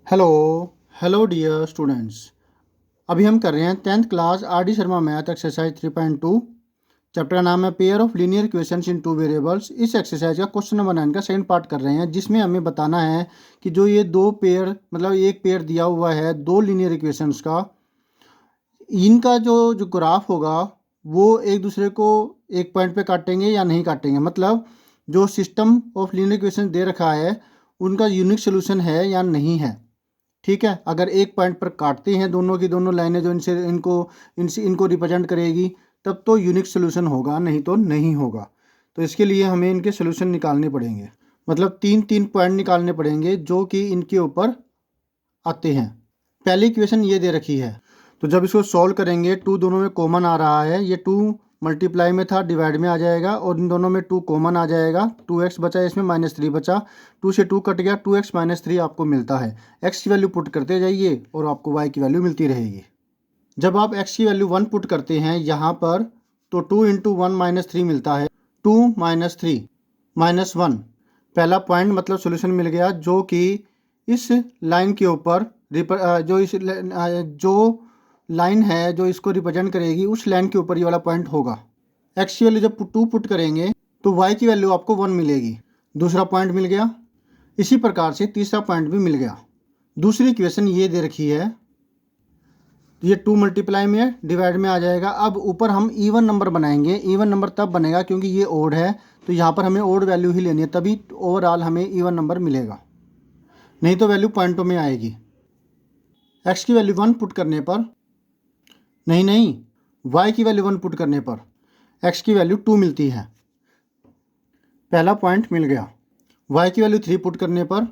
Hello hello dear students. अभी हम कर रहे हैं 10th class R D Sharma math exercise 3.2। Chapter का नाम है pair of linear equations in two variables. इस एक्सरसाइज का क्वेश्चन नंबर 9 का सेकंड पार्ट कर रहे हैं, जिसमें हमें बताना है कि जो ये दो पेयर मतलब एक पेयर दिया हुआ है दो लीनियर इक्वेशंस का, इनका जो ग्राफ होगा वो एक दूसरे को एक पॉइंट पे काटेंगे या नहीं काटेंगे। मतलब जो सिस्टम ऑफ लीनियर इक्वेशन दे रखा है उनका यूनिक सोल्यूशन है या नहीं है। ठीक है, अगर एक पॉइंट पर काटते हैं दोनों की दोनों लाइनें जो इनको रिप्रेजेंट करेगी तब तो यूनिक सोल्यूशन होगा, नहीं तो नहीं होगा। तो इसके लिए हमें इनके सोल्यूशन निकालने पड़ेंगे, मतलब तीन तीन पॉइंट निकालने पड़ेंगे जो कि इनके ऊपर आते हैं। पहली इक्वेशन ये दे रखी है, तो जब इसको सॉल्व करेंगे टू दोनों में कॉमन आ रहा है, ये टू मल्टीप्लाई में था डिवाइड में आ जाएगा और इन दोनों में टू कॉमन आ जाएगा। 2x बचा, इसमें -3 बचा, 2 से 2 कट गया, 2x -3 आपको मिलता है। x की वैल्यू पुट करते जाइए और आपको y की वैल्यू मिलती रहेगी। जब आप x की वैल्यू 1 पुट करते हैं यहाँ पर तो 2 × 1 -3 मिलता है, 2 - 3 -1। पहला पॉइंट मतलब सोल्यूशन मिल गया, जो कि इस लाइन के ऊपर जो लाइन है जो इसको रिप्रेजेंट करेगी उस लाइन के ऊपर ये वाला पॉइंट होगा। x की वैल्यू जब 2 पुट करेंगे तो y की वैल्यू आपको 1 मिलेगी। दूसरा पॉइंट मिल गया। इसी प्रकार से तीसरा पॉइंट भी मिल गया। दूसरी इक्वेशन ये दे रखी है, ये 2 मल्टीप्लाई में डिवाइड में आ जाएगा। अब ऊपर हम इवन नंबर बनाएंगे। इवन नंबर तब बनेगा क्योंकि ये ओड है, तो यहाँ पर हमें ओड वैल्यू ही लेनी है, तभी ओवरऑल हमें इवन नंबर मिलेगा, नहीं तो वैल्यू पॉइंटों में आएगी। x की वैल्यू 1 पुट करने पर नहीं y की वैल्यू 1 पुट करने पर x की वैल्यू 2 मिलती है। पहला पॉइंट मिल गया। y की वैल्यू 3 पुट करने पर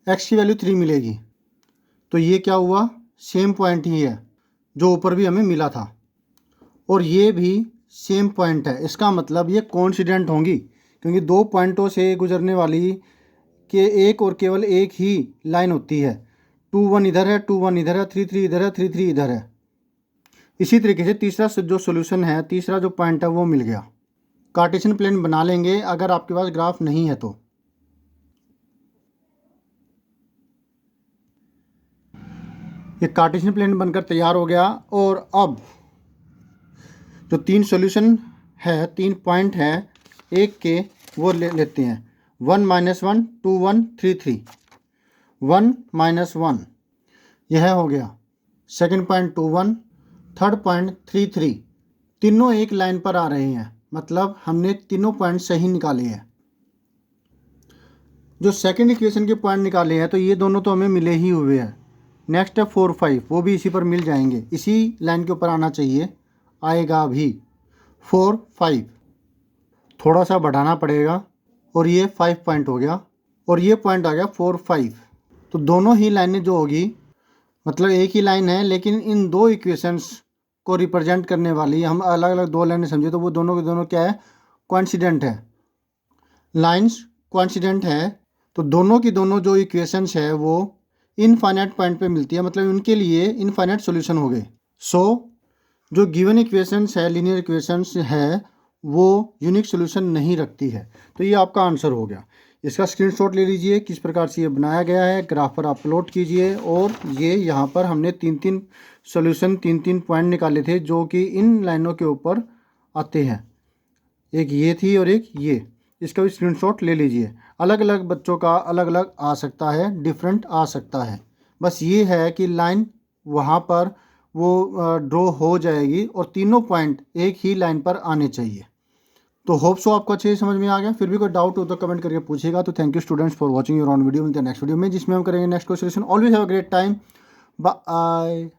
x की वैल्यू 3 मिलेगी। तो ये क्या हुआ, सेम पॉइंट ही है जो ऊपर भी हमें मिला था, और ये भी सेम पॉइंट है। इसका मतलब ये कोइंसिडेंट होंगी, क्योंकि दो पॉइंटों से गुजरने वाली के एक और केवल एक ही लाइन होती है। 2 1 इधर है, 2 1 इधर है, 3 3 इधर है, 3 3 इधर है। इसी तरीके से तीसरा जो सोल्यूशन है, तीसरा जो पॉइंट है वो मिल गया। कार्टेशियन प्लेन बना लेंगे अगर आपके पास ग्राफ नहीं है तो। ये कार्टेशियन प्लेन बनकर तैयार हो गया। और अब जो तीन सॉल्यूशन है, तीन पॉइंट है एक के, वो लेते हैं। 1 - 1 2 1 3 3, 1 - 1 यह हो गया। Second point 2 1, third point 3 3। तीनों एक लाइन पर आ रहे हैं, मतलब हमने तीनों पॉइंट सही निकाले हैं। जो सेकंड इक्वेशन के पॉइंट निकाले हैं तो ये दोनों तो हमें मिले ही हुए हैं। नेक्स्ट है 4 5, वो भी इसी पर मिल जाएंगे, इसी लाइन के ऊपर आना चाहिए, आएगा भी। 4 5 थोड़ा सा बढ़ाना पड़ेगा और ये 5 पॉइंट हो गया, और ये पॉइंट आ गया 4 5। तो दोनों ही लाइनें जो होगी, मतलब एक ही लाइन है लेकिन इन दो इक्वेशंस को रिप्रेजेंट करने वाली हम अलग अलग दो लाइनें समझे, तो वो दोनों के दोनों क्या है, कोइंसिडेंट है। लाइंस कोइंसिडेंट है तो दोनों की दोनों जो इक्वेशंस है वो इनफाइनाइट पॉइंट पे मिलती है, मतलब इनके लिए इनफाइनाइट सॉल्यूशन हो गए। सो जो गिवन इक्वेशंस है, लीनियर इक्वेशंस है, वो यूनिक सॉल्यूशन नहीं रखती है। तो ये आपका आंसर हो गया। इसका स्क्रीनशॉट ले लीजिए, किस प्रकार से ये बनाया गया है, ग्राफ पर अपलोड कीजिए। और ये यहाँ पर हमने तीन तीन सॉल्यूशन, तीन तीन पॉइंट निकाले थे जो कि इन लाइनों के ऊपर आते हैं। एक ये थी और एक ये, इसका भी स्क्रीनशॉट ले लीजिए। अलग अलग बच्चों का अलग अलग आ सकता है, डिफरेंट आ सकता है। बस ये है कि लाइन वहाँ पर वो ड्रॉ हो जाएगी और तीनों पॉइंट एक ही लाइन पर आने चाहिए। तो होप सो आपको अच्छे से समझ में आ गया। फिर भी कोई डाउट हो तो कमेंट करके पूछेगा। तो thank you students for watching your own video. मिलते हैं नेक्स्ट वीडियो में, जिसमें हम करेंगे next question. Always have a great time. Bye.